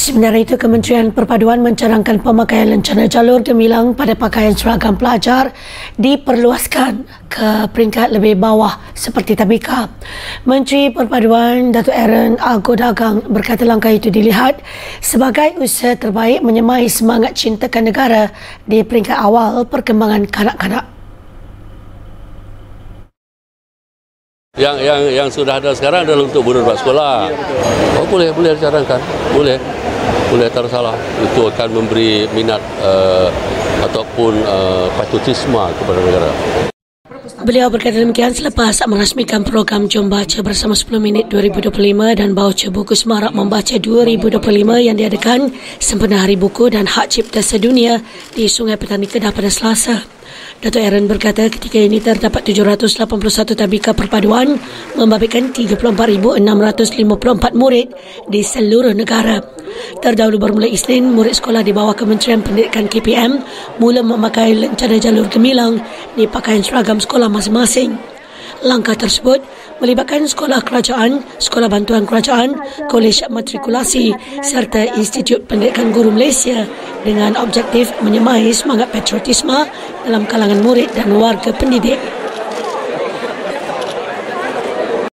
Sementara itu, Kementerian Perpaduan mencadangkan pemakaian lencana jalur gemilang pada pakaian seragam pelajar diperluaskan ke peringkat lebih bawah seperti tadbika. Menteri Perpaduan Datuk Aaron Agodagang berkata langkah itu dilihat sebagai usaha terbaik menyemai semangat cintakan negara di peringkat awal perkembangan kanak-kanak. Yang sudah ada sekarang adalah untuk budak-budak sekolah. Oh, boleh dicadangkan, boleh tak ada salah. Itu akan memberi minat ataupun patriotisme kepada negara. Beliau berkata demikian selepas merasmikan program Jom Baca Bersama 10 Minit 2025 dan Baucer Buku Semarak Membaca 2025 yang diadakan sempena Hari Buku dan Hak Cipta Sedunia di Sungai Petani Kedah pada Selasa. Datuk Aaron berkata ketika ini terdapat 781 tadbika perpaduan membabitkan 34,654 murid di seluruh negara. Terdahulu bermula Isnin, murid sekolah di bawah Kementerian Pendidikan KPM mula memakai lencana jalur gemilang di pakaian seragam sekolah masing-masing. Langkah tersebut melibatkan sekolah kerajaan, sekolah bantuan kerajaan, kolej matrikulasi serta Institut Pendidikan Guru Malaysia dengan objektif menyemai semangat patriotisme dalam kalangan murid dan warga pendidik.